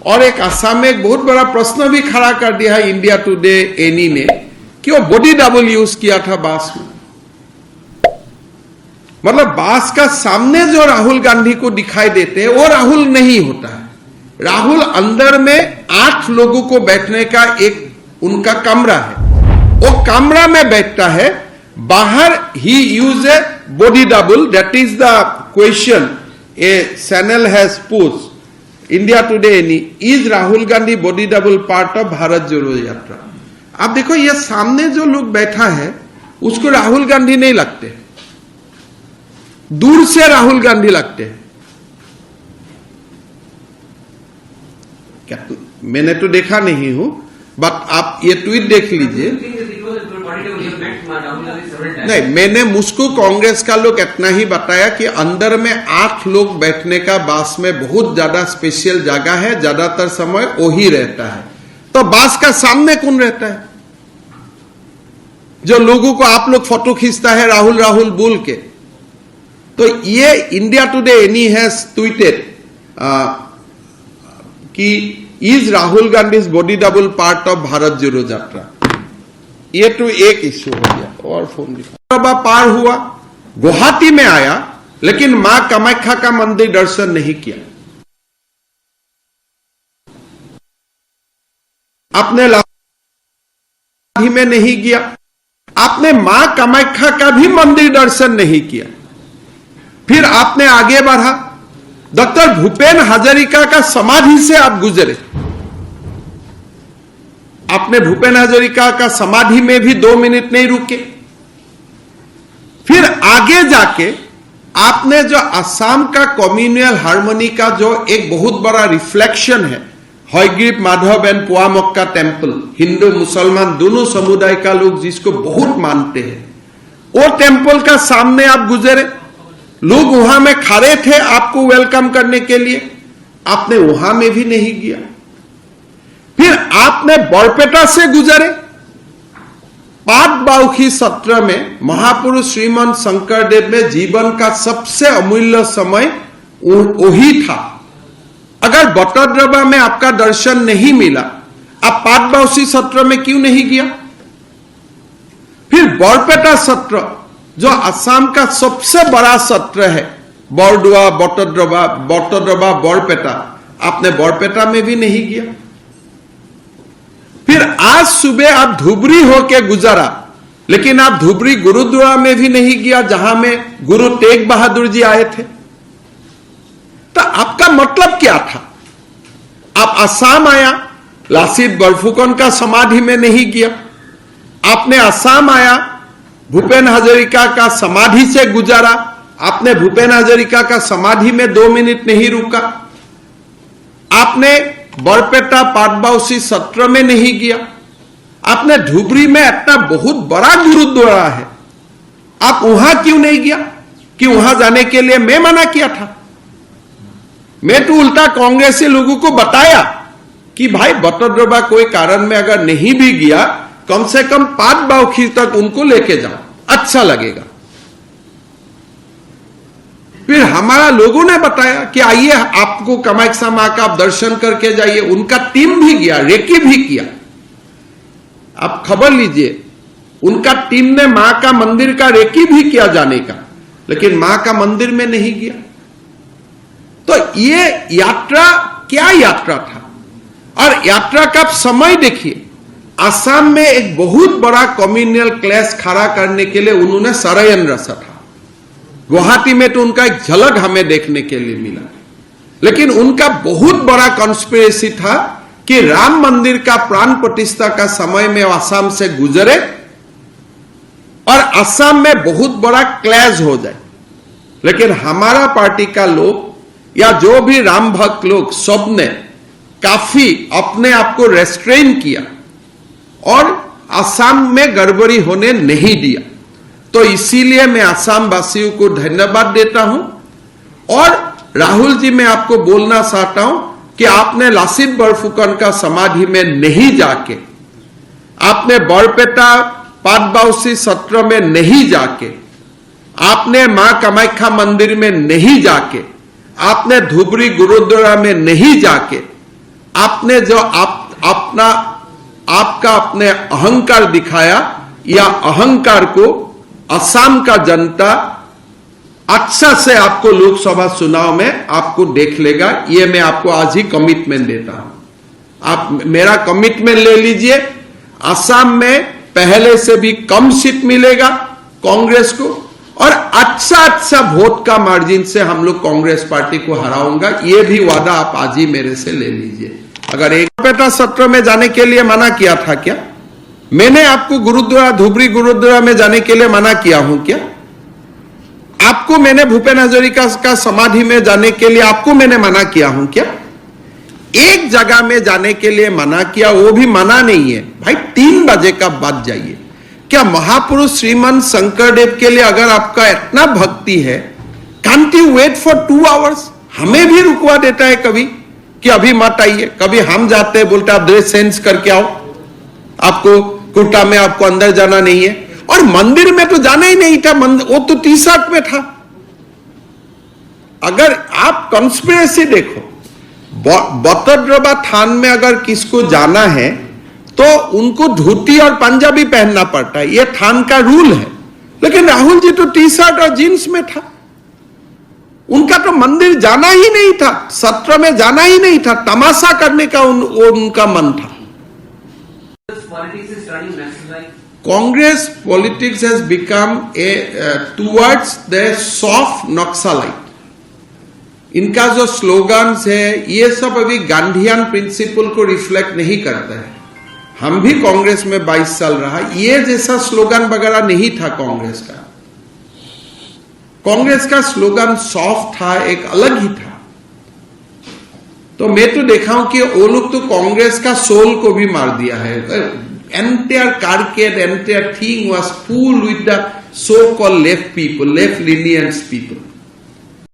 और एक असम में एक बहुत बड़ा प्रश्न भी खड़ा कर दिया है इंडिया टुडे एनी ने कि वो बॉडी डबल यूज किया था बांस में। मतलब बांस का सामने जो राहुल गांधी को दिखाई देते हैं वो राहुल नहीं होता है। राहुल अंदर में 8 लोगों को बैठने का एक उनका कमरा है, वो कमरा में बैठता है। बाहर ही use a body double. That is the question a channel has post India Today any, is Rahul Gandhi body double part of Bharat Jodo Yatra. आप देखो ये सामने जो लोग बैठा है उसको राहुल गांधी नहीं लगते, दूर से राहुल गांधी लगते हैं। क्या मैंने तो देखा नहीं हूं, बट आप ये ट्वीट देख लीजिए। नहीं, मैंने मुझको कांग्रेस का लोग इतना ही बताया कि अंदर में 8 लोग बैठने का बास में बहुत ज्यादा स्पेशल जगह है, ज्यादातर समय वही रहता है। तो बास का सामने कौन रहता है जो लोगों को आप लोग फोटो खींचता है राहुल राहुल बोल के? तो ये India Today any has tweeted कि is Rahul Gandhi body double part of Bharat Jodo Yatra. ये तो एक इश्यू हो गया। और फोन दिखा पार हुआ, गुवाहाटी में आया, लेकिन मां कामाख्या का मंदिर दर्शन नहीं किया। आपने लाठी में नहीं गया, आपने मां कामाख्या का भी मंदिर दर्शन नहीं किया। फिर आपने आगे बढ़ा, डॉक्टर भूपेन हजारिका का समाधि से आप गुजरे। आपने भूपेन हजारिका का समाधि में भी 2 मिनट नहीं रुके। फिर आगे जाके आपने जो असम का कम्युनल हार्मनी का जो एक बहुत बड़ा रिफ्लेक्शन है, हयग्रीव माधव एंड पुआमक्का टेम्पल, हिंदू मुसलमान दोनों समुदाय का लोग जिसको बहुत मानते हैं, वो टेम्पल का सामने आप गुजरे। लोग वहां में खड़े थे आपको वेलकम करने के लिए, आपने वहां में भी नहीं गया। फिर आपने बरपेटा से गुजरे। पाटबाउखी सत्र में महापुरुष श्रीमंत शंकरदेव में जीवन का सबसे अमूल्य समय वही था। अगर बटद्रवा में आपका दर्शन नहीं मिला, आप पाटबाउखी सत्र में क्यों नहीं गया? फिर बरपेटा सत्र जो असम का सबसे बड़ा सत्र है, बरदुआ बटद्रवा बरपेटा, आपने बरपेटा में भी नहीं गया। फिर आज सुबह आप धुबरी होके गुजरा, लेकिन आप धुबरी गुरुद्वारा में भी नहीं गया जहां में गुरु तेग बहादुर जी आए थे। तो आपका मतलब क्या था? आप असम आया, लासित बरफुकन का समाधि में नहीं गया। आपने असम आया, भूपेन हजारिका का समाधि से गुजारा, आपने भूपेन हजारिका का समाधि में 2 मिनट नहीं रुका। आपने बरपेटा पाटबाउखी सत्र में नहीं गया। आपने धुबरी में इतना बहुत बड़ा गुरुद्वारा है, आप वहां क्यों नहीं गया? कि वहां जाने के लिए मैं मना किया था। मैं तो उल्टा कांग्रेसी लोगों को बताया कि भाई बटद्रवा कोई कारण में अगर नहीं भी गया, कम से कम पाटबाउखी तक उनको लेके जाओ, अच्छा लगेगा। फिर हमारा लोगों ने बताया कि आइए आपको कामाख्या मां का आप दर्शन करके जाइए। उनका टीम भी गया, रेकी भी किया। आप खबर लीजिए, उनका टीम ने मां का मंदिर का रेकी भी किया जाने का, लेकिन मां का मंदिर में नहीं गया। तो ये यात्रा क्या यात्रा था? और यात्रा का समय देखिए, असम में एक बहुत बड़ा कम्युनल क्लैश खड़ा करने के लिए उन्होंने षड्यंत्र रचा था। गुवाहाटी में तो उनका एक झलक हमें देखने के लिए मिला, लेकिन उनका बहुत बड़ा कॉन्स्पिरेसी था कि राम मंदिर का प्राण प्रतिष्ठा का समय में असम से गुजरे और असम में बहुत बड़ा क्लैश हो जाए। लेकिन हमारा पार्टी का लोग या जो भी राम भक्त लोग सबने काफी अपने आप को रेस्ट्रेन किया और असम में गड़बड़ी होने नहीं दिया। तो इसीलिए मैं असम वासियों को धन्यवाद देता हूं। और राहुल जी, मैं आपको बोलना चाहता हूं कि आपने लासित बरफुकन का समाधि में नहीं जाके, आपने बरपेटा पाटबाउखी सत्र में नहीं जाके, आपने मां कामाख्या मंदिर में नहीं जाके, आपने धुबरी गुरुद्वारा में नहीं जाके, आपने जो आपका अपने अहंकार दिखाया, या अहंकार को असम का जनता अच्छा से आपको लोकसभा चुनाव में आपको देख लेगा। ये मैं आपको आज ही कमिटमेंट देता हूं। आप मेरा कमिटमेंट ले लीजिए, असम में पहले से भी कम सीट मिलेगा कांग्रेस को, और अच्छा वोट का मार्जिन से हम लोग कांग्रेस पार्टी को हराऊंगा। ये भी वादा आप आज ही मेरे से ले लीजिए। अगर एक पेटा सत्र में जाने के लिए मना किया था क्या? मैंने आपको गुरुद्वारा, धुबरी गुरुद्वारा में जाने के लिए मना किया हूं क्या? आपको मैंने भूपेन हजारिका का समाधि में जाने के लिए आपको मैंने मना किया हूं क्या? एक जगह में जाने के लिए मना किया, वो भी मना नहीं है भाई। 3 बजे का बाद जाइए। क्या महापुरुष श्रीमंत शंकरदेव के लिए अगर आपका इतना भक्ति है, can't you wait for 2 hours? हमें भी रुकवा देता है कभी कि अभी मत आइए। कभी हम जाते हैं, बोलते आप ड्रेस चेंज करके आओ, आपको कुर्ता में आपको अंदर जाना नहीं है। और मंदिर में तो जाना ही नहीं था, वो तो टी-शर्ट में था। अगर आप कंस्पिरेसी देखो, बतद्रवा थान में अगर किसको जाना है तो उनको धोती और पंजाबी पहनना पड़ता है, ये थान का रूल है। लेकिन राहुल जी तो टी-शर्ट और जींस में था। उनका तो मंदिर जाना ही नहीं था, सत्र में जाना ही नहीं था, तमाशा करने का उनका मन था। Congress politics has become towards the soft Naxalite. इनका जो स्लोगन्स है ये सब अभी गांधीयन प्रिंसिपल को रिफ्लेक्ट नहीं करता है। हम भी कांग्रेस में 22 साल रहा, ये जैसा स्लोगन वगैरह नहीं था कांग्रेस का। कांग्रेस का स्लोगन सॉफ्ट था, एक अलग ही था। तो मैं तो देखा हूं कि वो लोग तो कांग्रेस का सोल को भी मार दिया है। entire carcass, entire thing was full with the so-called left people, left lenient people.